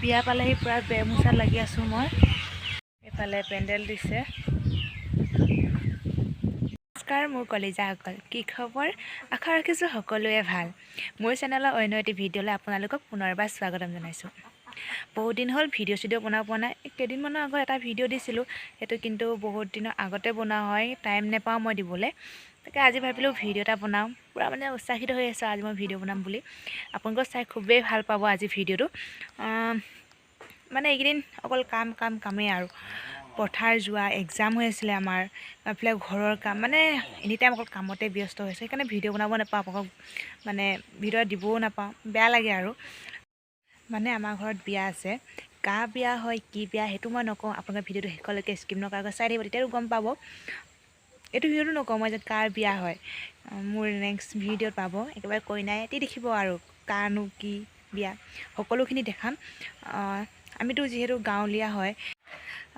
বিয়া পালেহি পুৰা বেমুচা লাগি আছোঁ মই। এইফালে পেণ্ডেল দিছে। নমস্কাৰ মোৰ কলিজাসকল, কি খবৰ? আশা ৰাখিছোঁ সকলোৱে ভাল। মোৰ চেনেলৰ অন্য এটি ভিডিঅ'লৈ আপোনালোকক পুনৰবাৰ স্বাগতম জনাইছোঁ। বহুত দিন হ'ল ভিডিঅ' বনাব পৰা নাই। কেইদিনমানৰ আগত এটা ভিডিঅ' দিছিলোঁ, সেইটো কিন্তু বহুত দিনৰ আগতে বনোৱা হয়, টাইম নাপাওঁ মই দিবলৈ। তাকে আজি ভাবিলোঁ ভিডিঅ' এটা বনাওঁ। পূৰা মানে উৎসাহিত হৈ আছোঁ আজি মই ভিডিঅ' বনাম বুলি। আপোনালোকে চাই খুবেই ভাল পাব আজি ভিডিঅ'টো। মানে এইকেইদিন অকল কামেই আৰু। পথাৰ যোৱা, এক্সাম হৈ আছিলে আমাৰ, এইফালে ঘৰৰ কাম, মানে এনি টাইম অকল কামতে ব্যস্ত হৈছে। সেইকাৰণে ভিডিঅ' বনাব নাপাওঁ, আপোনালোকক মানে ভিডিঅ' দিবও নাপাওঁ, বেয়া লাগে আৰু। মানে আমাৰ ঘৰত বিয়া আছে। কা বিয়া হয়, কি বিয়া সেইটো মই নকওঁ। আপোনালোকে ভিডিঅ'টো শেষলৈকে স্কিপ নকৰাকৈ চাই থাকিব, তেতিয়াও গম পাব। এইটো ভিডিঅ'টো নকওঁ মই যে কাৰ বিয়া হয়, মোৰ নেক্সট ভিডিঅ'ত পাব। একেবাৰে কইনাই এটি দেখিব আৰু কাৰনো কি বিয়া সকলোখিনি দেখাম। আমিতো যিহেতু গাঁৱলীয়া হয়,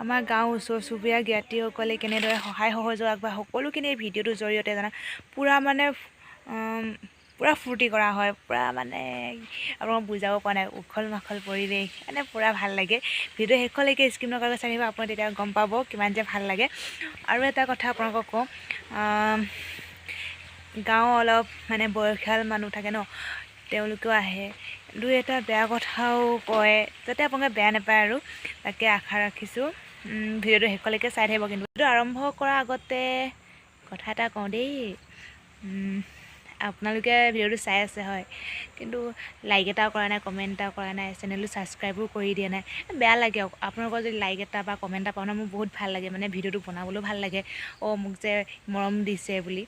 আমাৰ গাঁও ওচৰ চুবুৰীয়া জ্ঞাতিসকলে কেনেদৰে সহায় সহযোগ আগবঢ়ায় সকলোখিনি এই ভিডিঅ'টোৰ জৰিয়তে জানা পূৰা মানে পূৰা ফূৰ্তি কৰা হয়। পূৰা মানে আপোনালোকক বুজাব পৰা নাই, উখল মাখল পৰিৱেশ মানে পূৰা ভাল লাগে। ভিডিঅ' শেষলৈকে স্কিপ নকৰাকৈ চাই থাকিব, আপুনি তেতিয়া গম পাব কিমান যে ভাল লাগে। আৰু এটা কথা আপোনালোকক কওঁ, গাঁও অলপ মানে বয়সীয়াল মানুহ থাকে ন, তেওঁলোকেও আহে, দুই এটা বেয়া কথাও কয়, যাতে আপোনালোকে বেয়া নাপায় আৰু। তাকে আশা ৰাখিছোঁ ভিডিঅ'টো শেষলৈকে চাই থাকিব। কিন্তু ভিডিঅ'টো আৰম্ভ কৰাৰ আগতে কথা এটা কওঁ দেই, আপোনালোকে ভিডিঅ'টো চাই আছে হয়, কিন্তু লাইক এটাও কৰা নাই, কমেণ্ট এটাও কৰা নাই, চেনেলটো ছাবস্ক্ৰাইবো কৰি দিয়া নাই। বেয়া লাগে আপোনালোকৰ যদি লাইক এটা বা কমেণ্ট এটা পাওঁ ন, মোৰ বহুত ভাল লাগে, মানে ভিডিঅ'টো বনাবলৈও ভাল লাগে। মোক যে মৰম দিছে বুলি।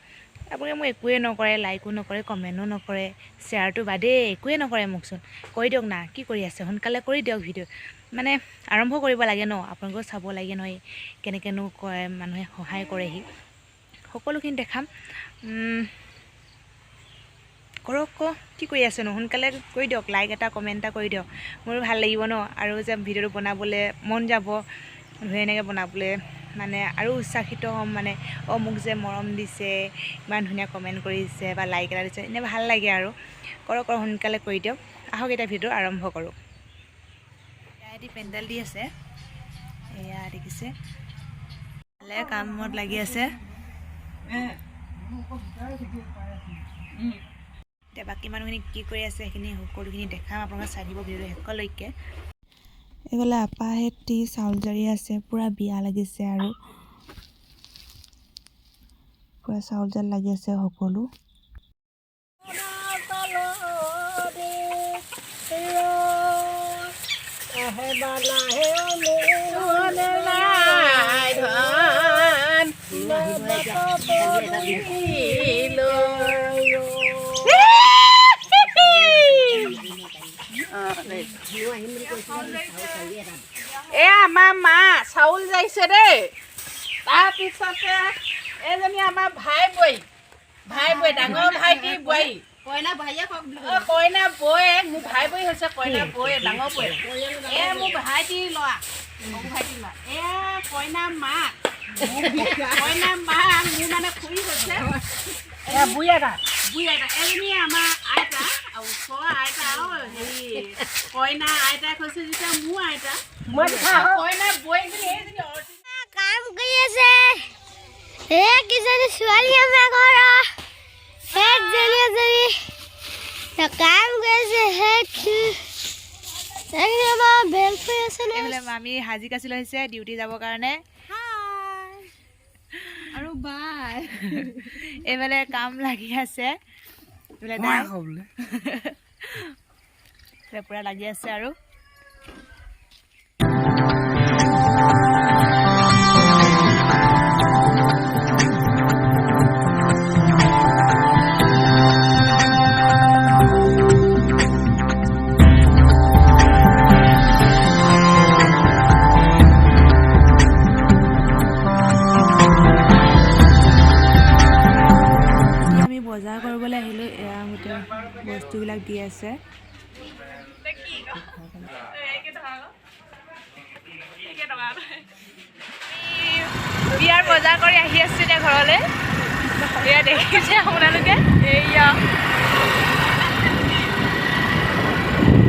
আপোনালোকে মোক একোৱে নকৰে, লাইকো নকৰে, কমেণ্টো নকৰে, শ্বেয়াৰটো বাদেই একোৱে নকৰে মোকচোন। কৰি দিয়ক না, কি কৰি আছে, সোনকালে কৰি দিয়ক। ভিডিঅ' মানে আৰম্ভ কৰিব লাগে ন, আপোনালোকেও চাব লাগে নহয় কেনেকৈনো কয় মানুহে সহায় কৰেহি, সকলোখিনি দেখাম। কৰক কি কৰি আছেনো, সোনকালে কৰি দিয়ক, লাইক এটা কমেণ্ট এটা কৰি দিয়ক, মোৰো ভাল লাগিব ন। আৰু যে ভিডিঅ'টো বনাবলৈ মন যাব, ধুনীয়াকৈ বনাবলৈ মানে আৰু উৎসাহিত হ'ম। মানে মোক যে মৰম দিছে, ইমান ধুনীয়া কমেণ্ট কৰিছে বা লাইক এটা দিছে, এনেই ভাল লাগে আৰু। কৰক সোনকালে কৰি দিয়ক। আহক এতিয়া ভিডিঅ' আৰম্ভ কৰোঁ। এয়া পেণ্ডেল দি আছে, এয়া দেখিছে, ভালে কামত লাগি আছে। এতিয়া বাকী মানুহখিনি কি কৰি আছে সেইখিনি সকলোখিনি দেখাম, আপোনালোকে চাই দিব ভিডিঅ'টো শেষলৈকে। এইফালে আপাহেঁতি চাউল জাৰি আছে, পূৰা বিয়া লাগিছে আৰু পূৰা চাউল জাল লাগি আছে সকলো। আমাৰ মা চাউল যাইছে দেই। তাৰপিছতে এজনী আমাৰ ভাই বৈ ডাঙৰ ভাইটি বোৱাৰী, কইনা বৈ, মোৰ ভাই বৈ হৈছে কইনা বৈ, ডাঙৰ বৈ। মোৰ ভাইটি ল'ৰা, এয়া কইনা মাক, মোৰ মানে খুৰী হৈছে বুঢ়ী এটা। এজনী আমাৰ আইতা, ওচৰৰ আইতা আৰু হেৰি কইনা আইতাই কৈছে যেতিয়া মোৰ আইতা, কইনা বৈজনী এইজনী কাম কৰি আছে। কিজনী ছোৱালী আমাৰ ঘৰৰ কাম কৰিছে। আমি হাজি কাচি লৈছে ডিউটি যাবৰ কাৰণে। আৰু বাই এইফালে কাম লাগি আছে, পুৰা লাগি আছে আৰু। বজাৰ কৰিবলৈ আহিলোঁ, এয়া গোটেই বস্তুবিলাক দি আছে। বিয়াৰ বজাৰ কৰি আহি আছোঁ এতিয়া ঘৰলৈ। এয়া দেখিছে আপোনালোকে, এয়া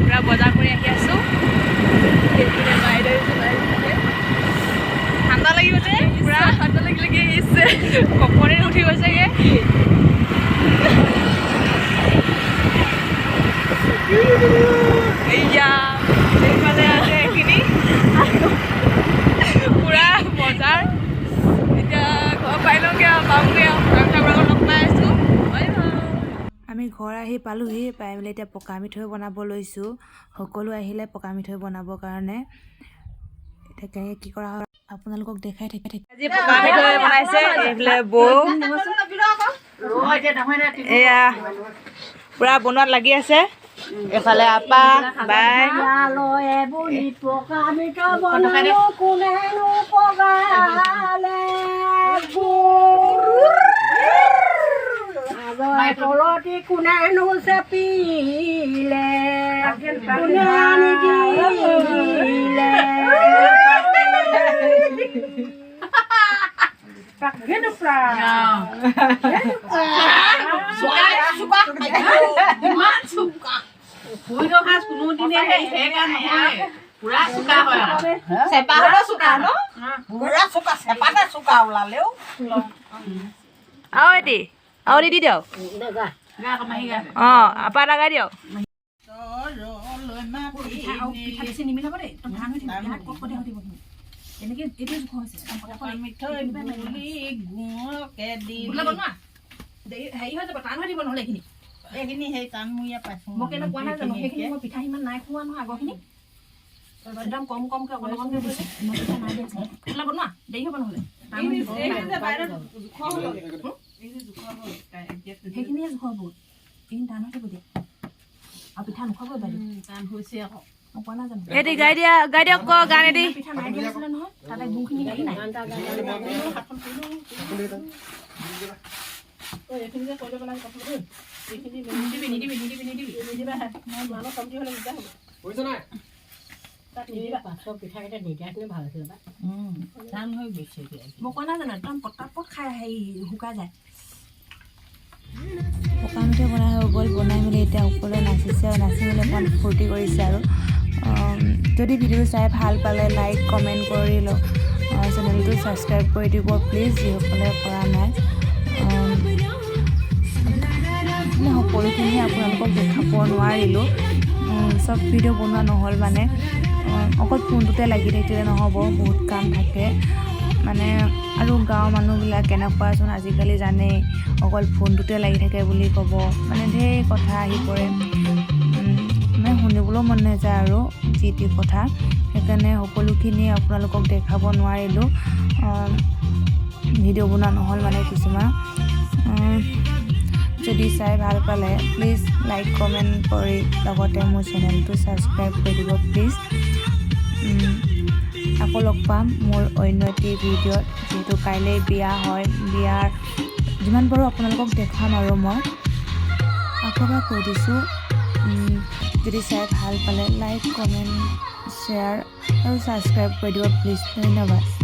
পুৰা বজাৰ কৰি আহি আছোঁ। ঘৰ আহি পালোহি পাই মেলি এতিয়া পকা মিঠৈ বনাব লৈছোঁ সকলো আহিলে পকা মিঠৈ বনাবৰ কাৰণে এতিয়া কেনেকৈ কি কৰা হয় আপোনালোকক দেখাই থাকি আজি পকা মিঠৈ বনাইছে এইফালে বৌ এয়া পুৰা বনোৱাত লাগি আছে এফালে আপা বাই কলতি কোনেনো চেপিলে কোনে আনি দিলে আৰু দি দিয়ক অঁ আপা লগাই দিয়ক পিঠা সিমান নাই খোৱা নহয় আগৰখিনি একদম কম কমকৈ অকণ অকণকৈ দিছে পিঠা নাই দিয়া বনোৱা দেৰি হ'ব নহ'লে সেইখিনিয়ে জোখৰ বহুত এইখিনি টান হৈ থাকিব দিয়া আৰু পিঠা নোখোৱাব বাইদেউ টান হৈছে আকৌ মই কোৱা নাই জানো এটি গাই দিয়ক ক গান এটি পিঠা নাই দিয়া আছিলে নহয় তাতে গুড়খিনি গাড়ী নাই এইখিনি যে কৈ দিব লাগে কথা এইখিনি নিদিবি মানুহ কমটি হ'লে দিগদাৰ হ'ব বুজিছ নাই তাত নিদিবা পাঁচশ পিঠাকেইটা নিদিয়াখিনি ভাল আছিলে বা টান হৈ গৈছে মই কোৱা নাই জানো একদম পটাপট খাই হেৰি শুকাই যায় পকা মিঠৈ বনাই হৈ গ'ল বনাই মেলি এতিয়া সকলোৱে নাচিছে আৰু নাচি মেলি অকণমান ফূৰ্তি কৰিছে আৰু যদি ভিডিঅ'টো চাই ভাল পালে লাইক কমেণ্ট কৰি লওক চেনেলটো ছাবস্ক্ৰাইব কৰি দিব প্লিজ যিসকলে কৰা নাই সকলোখিনি আপোনালোকক দেখাব নোৱাৰিলোঁ চব ভিডিঅ' বনোৱা নহ'ল মানে অকল ফোনটোতে লাগি থাকিলে নহ'ব বহুত কাম থাকে মানে আৰু গাঁৱৰ মানুহবিলাক কেনেকুৱাচোন আজিকালি জানেই অকল ফোনটোতে লাগি থাকে বুলি ক'ব মানে ঢেৰ কথা আহি পৰে মানে শুনিবলৈও মন নাযায় আৰু যি টি কথা সেইকাৰণে সকলোখিনি আপোনালোকক দেখাব নোৱাৰিলোঁ ভিডিঅ' বনোৱা নহ'ল মানে কিছুমান যদি চাই ভাল পালে প্লিজ লাইক কমেণ্ট কৰি লগতে মোৰ চেনেলটো ছাবস্ক্ৰাইব কৰি দিব প্লিজ আকৌ লগ পাম মোৰ অন্য এটি ভিডিঅ'ত যিহেতু কাইলৈ বিয়া হয় বিয়াৰ যিমান পাৰোঁ আপোনালোকক দেখাম আৰু মই আকৌ এবাৰ কৈ দিছোঁ যদি চাই ভাল পালে লাইক কমেণ্ট শ্বেয়াৰ আৰু ছাবস্ক্ৰাইব কৰি দিব প্লিজ ধন্যবাদ